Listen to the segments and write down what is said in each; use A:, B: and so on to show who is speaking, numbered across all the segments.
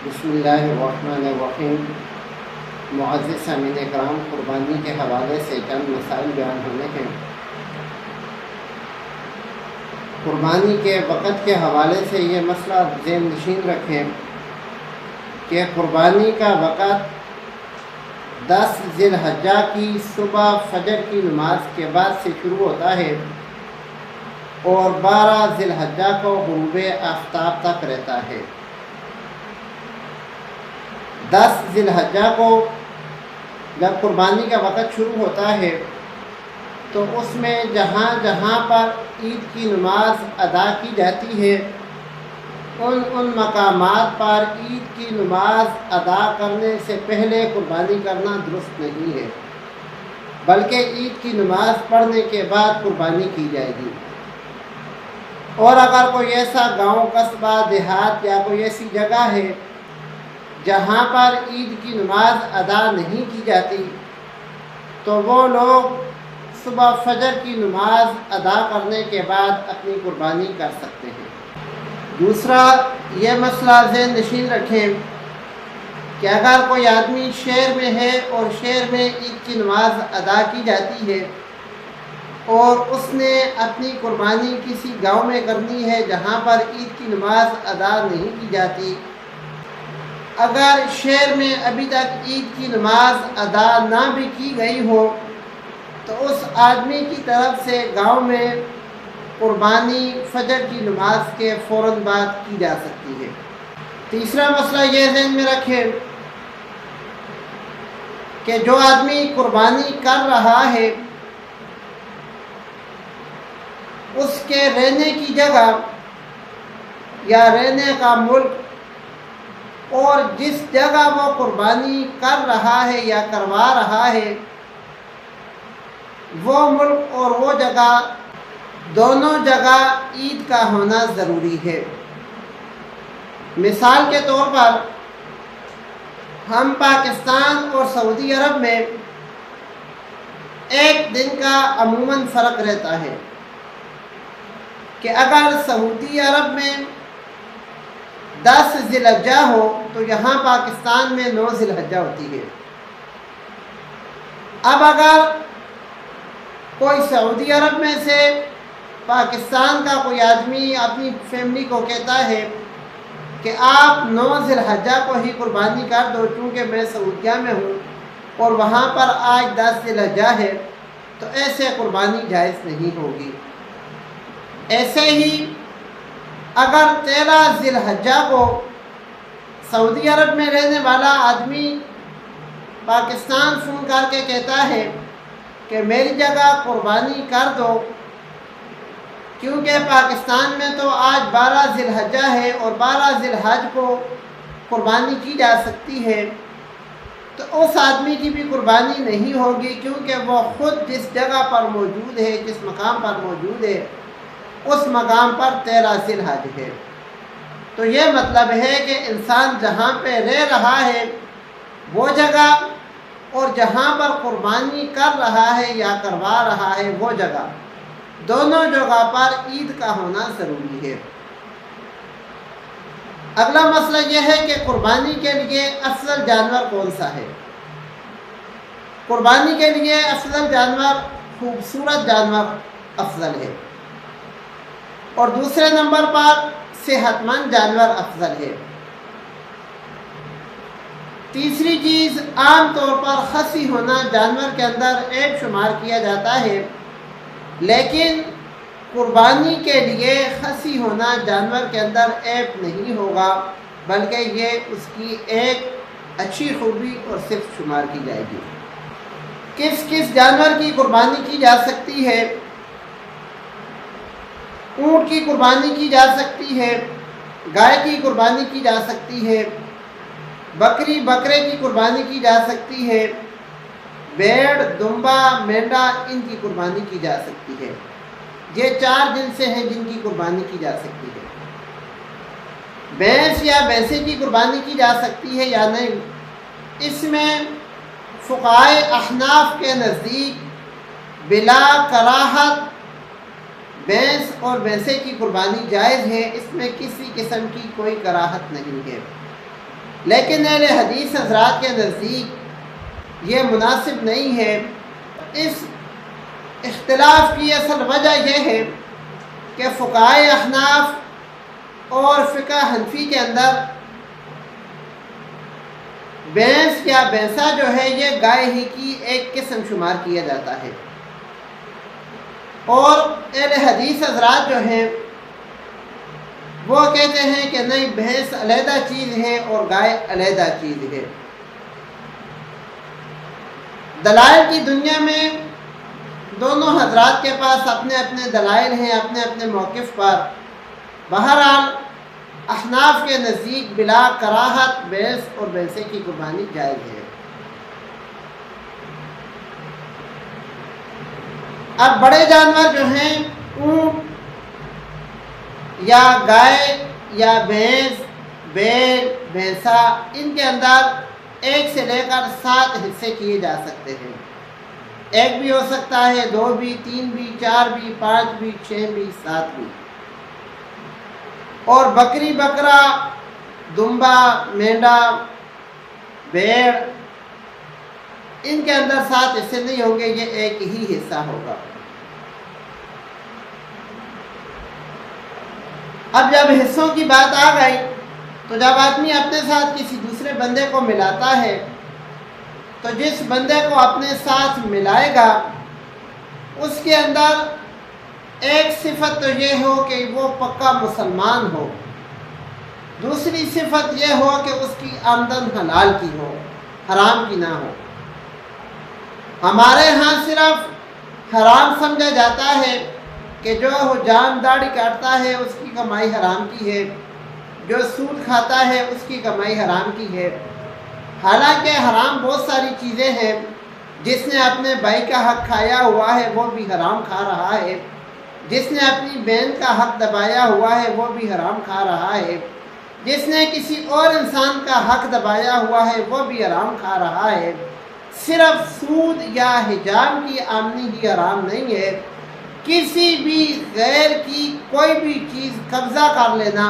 A: بسم اللہ الرحمن الرحیم۔ معزز سامعین کرام، قربانی کے حوالے سے چند مسائل بیان ہونے ہیں۔ قربانی کے وقت کے حوالے سے یہ مسئلہ ذہن نشین رکھیں کہ قربانی کا وقت 10 ذی الحجہ کی صبح فجر کی نماز کے بعد سے شروع ہوتا ہے اور 12 ذی الحجہ کو غروب آفتاب تک رہتا ہے۔ 10 ذی الحجہ کو جب قربانی کا وقت شروع ہوتا ہے تو اس میں جہاں جہاں پر عید کی نماز ادا کی جاتی ہے ان مقامات پر عید کی نماز ادا کرنے سے پہلے قربانی کرنا درست نہیں ہے، بلکہ عید کی نماز پڑھنے کے بعد قربانی کی جائے گی۔ اور اگر کوئی ایسا گاؤں، قصبہ، دیہات یا کوئی ایسی جگہ ہے جہاں پر عید کی نماز ادا نہیں کی جاتی تو وہ لوگ صبح فجر کی نماز ادا کرنے کے بعد اپنی قربانی کر سکتے ہیں۔ دوسرا یہ مسئلہ ذہن نشین رکھیں کہ اگر کوئی آدمی شہر میں ہے اور شہر میں عید کی نماز ادا کی جاتی ہے اور اس نے اپنی قربانی کسی گاؤں میں کرنی ہے جہاں پر عید کی نماز ادا نہیں کی جاتی، اگر شہر میں ابھی تک عید کی نماز ادا نہ بھی کی گئی ہو تو اس آدمی کی طرف سے گاؤں میں قربانی فجر کی نماز کے فوراً بعد کی جا سکتی ہے۔ تیسرا مسئلہ یہ ذہن میں رکھیں کہ جو آدمی قربانی کر رہا ہے اس کے رہنے کی جگہ یا رہنے کا ملک اور جس جگہ وہ قربانی کر رہا ہے یا کروا رہا ہے وہ ملک اور وہ جگہ، دونوں جگہ عید کا ہونا ضروری ہے۔ مثال کے طور پر ہم پاکستان اور سعودی عرب میں ایک دن کا عموماً فرق رہتا ہے کہ اگر سعودی عرب میں 10 ذی الحجہ ہو تو یہاں پاکستان میں 9 ذی الحجہ ہوتی ہے۔ اب اگر کوئی سعودی عرب میں سے پاکستان کا کوئی آدمی اپنی فیملی کو کہتا ہے کہ آپ 9 ذی الحجہ کو ہی قربانی کر دو چونکہ میں سعودیہ میں ہوں اور وہاں پر آج 10 ذی الحجہ ہے، تو ایسے قربانی جائز نہیں ہوگی۔ ایسے ہی اگر 13 ذی الحجہ کو سعودی عرب میں رہنے والا آدمی پاکستان فون کر کے کہتا ہے کہ میری جگہ قربانی کر دو کیونکہ پاکستان میں تو آج 12 ذی الحجہ ہے اور 12 ذی الحجہ کو قربانی کی جا سکتی ہے، تو اس آدمی کی بھی قربانی نہیں ہوگی کیونکہ وہ خود جس جگہ پر موجود ہے، جس مقام پر موجود ہے، اس مقام پر 13 ذی الحجہ ہے۔ تو یہ مطلب ہے کہ انسان جہاں پہ رہ رہا ہے وہ جگہ اور جہاں پر قربانی کر رہا ہے یا کروا رہا ہے وہ جگہ، دونوں جگہ پر عید کا ہونا ضروری ہے۔ اگلا مسئلہ یہ ہے کہ قربانی کے لیے افضل جانور کون سا ہے؟ قربانی کے لیے افضل جانور خوبصورت جانور افضل ہے اور دوسرے نمبر پر صحت مند جانور افضل ہے۔ تیسری چیز عام طور پر خصی ہونا جانور کے اندر عیب شمار کیا جاتا ہے، لیکن قربانی کے لیے خصی ہونا جانور کے اندر عیب نہیں ہوگا بلکہ یہ اس کی ایک اچھی خوبی اور صفت شمار کی جائے گی۔ کس کس جانور کی قربانی کی جا سکتی ہے؟ اونٹ کی قربانی کی جا سکتی ہے، گائے کی قربانی کی جا سکتی ہے، بکری بکرے کی قربانی کی جا سکتی ہے، بھیڑ، دمبا، مینڈا، ان کی قربانی کی جا سکتی ہے۔ یہ 4 جن سے ہیں جن کی قربانی کی جا سکتی ہے۔ بھینس یا بھینسے کی قربانی کی جا سکتی ہے یا نہیں، اس میں فقہائے احناف کے نزدیک بلا کراہت بھینس اور بھینسے کی قربانی جائز ہے، اس میں کسی قسم کی کوئی کراہت نہیں ہے۔ لیکن اہل حدیث حضرات کے نزدیک یہ مناسب نہیں ہے۔ اس اختلاف کی اصل وجہ یہ ہے کہ فقہائے احناف اور فقہ حنفی کے اندر بھینس یا بھینسا جو ہے یہ گائے ہی کی ایک قسم شمار کیا جاتا ہے، اور اہل حدیث حضرات جو ہیں وہ کہتے ہیں کہ نہیں، بھینس علیحدہ چیز ہے اور گائے علیحدہ چیز ہے۔ دلائل کی دنیا میں دونوں حضرات کے پاس اپنے اپنے دلائل ہیں، اپنے اپنے موقف پر۔ بہرحال احناف کے نزدیک بلا کراہت بھینس اور بھینسے کی قربانی جائز ہے۔ اب بڑے جانور جو ہیں، اونٹ یا گائے یا بھینس، بیل، بھینسا، ان کے اندر 1 سے لے کر 7 حصے کیے جا سکتے ہیں۔ 1 بھی ہو سکتا ہے، 2 بھی، 3 بھی، 4 بھی، 5 بھی، 6 بھی، 7 بھی۔ اور بکری، بکرا، دمبا، مینڈا، بھیڑ، ان کے اندر 7 حصے نہیں ہوں گے، یہ 1 ہی حصہ ہوگا۔ اب جب حصوں کی بات آ گئی تو جب آدمی اپنے ساتھ کسی دوسرے بندے کو ملاتا ہے تو جس بندے کو اپنے ساتھ ملائے گا اس کے اندر ایک صفت تو یہ ہو کہ وہ پکا مسلمان ہو، دوسری صفت یہ ہو کہ اس کی آمدن حلال کی ہو، حرام کی نہ ہو۔ ہمارے ہاں صرف حرام سمجھا جاتا ہے کہ جو جان داڑھی کاٹتا ہے اس کی کمائی حرام کی ہے، جو سود کھاتا ہے اس کی کمائی حرام کی ہے۔ حالانکہ حرام بہت ساری چیزیں ہیں، جس نے اپنے بھائی کا حق کھایا ہوا ہے وہ بھی حرام کھا رہا ہے، جس نے اپنی بہن کا حق دبایا ہوا ہے وہ بھی حرام کھا رہا ہے، جس نے کسی اور انسان کا حق دبایا ہوا ہے وہ بھی حرام کھا رہا ہے۔ صرف سود یا حجام کی آمدنی ہی حرام نہیں ہے، کسی بھی غیر کی کوئی بھی چیز قبضہ کر لینا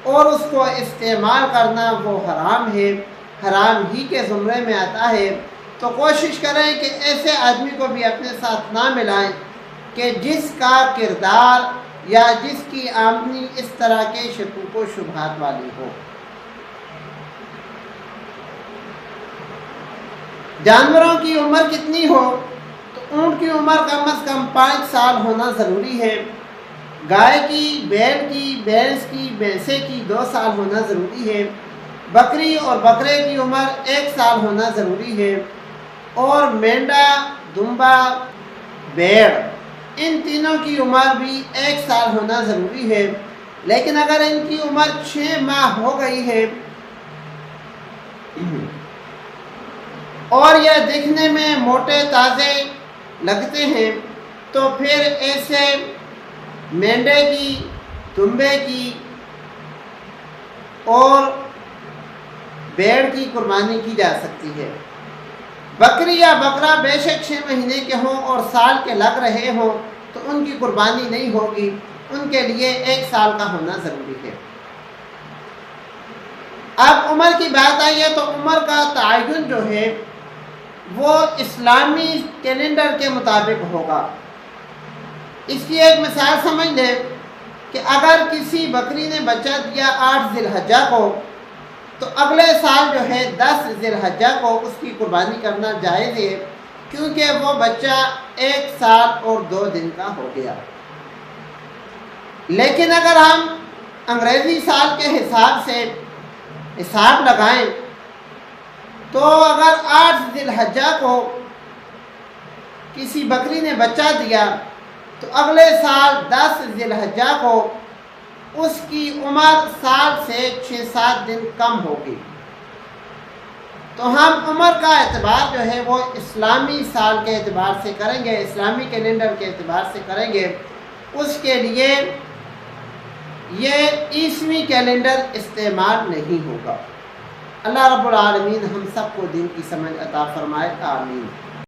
A: اور اس کو استعمال کرنا وہ حرام ہے، حرام ہی کے زمرے میں آتا ہے۔ تو کوشش کریں کہ ایسے آدمی کو بھی اپنے ساتھ نہ ملائیں کہ جس کا کردار یا جس کی آمدنی اس طرح کے شکوک و شبہات والی ہو۔ جانوروں کی عمر کتنی ہو؟ تو اونٹ کی عمر کم از کم 5 سال ہونا ضروری ہے، گائے کی، بیل کی، بھینس کی، بھینسے کی 2 سال ہونا ضروری ہے، بکری اور بکرے کی عمر 1 سال ہونا ضروری ہے، اور مینڈا، دمبا، بھیڑ، ان تینوں کی عمر بھی 1 سال ہونا ضروری ہے۔ لیکن اگر ان کی عمر 6 ماہ ہو گئی ہے اور یہ دیکھنے میں موٹے تازے لگتے ہیں تو پھر ایسے مینڈے کی، دمبے کی اور بھیڑ کی قربانی کی جا سکتی ہے۔ بکری یا بکرا بے شک 6 مہینے کے ہوں اور سال کے لگ رہے ہوں تو ان کی قربانی نہیں ہوگی، ان کے لیے 1 سال کا ہونا ضروری ہے۔ اب عمر کی بات آئی ہے تو عمر کا تعین جو ہے وہ اسلامی کیلنڈر کے مطابق ہوگا۔ اس کی ایک مثال سمجھ لیں کہ اگر کسی بکری نے بچہ دیا 8 ذی الحجہ کو تو اگلے سال جو ہے 10 ذی الحجہ کو اس کی قربانی کرنا جائز ہے، کیونکہ وہ بچہ 1 سال اور 2 دن کا ہو گیا۔ لیکن اگر ہم انگریزی سال کے حساب سے حساب لگائیں تو اگر 8 ذی الحجہ کو کسی بکری نے بچہ دیا تو اگلے سال 10 ذی الحجہ کو اس کی عمر سال سے 6-7 دن کم ہوگی۔ تو ہم عمر کا اعتبار جو ہے وہ اسلامی سال کے اعتبار سے کریں گے، اسلامی کیلنڈر کے اعتبار سے کریں گے۔ اس کے لیے یہ عیسوی کیلنڈر استعمال نہیں ہوگا۔ اللہ رب العالمین ہم سب کو دین کی سمجھ عطا فرمائے، آمین۔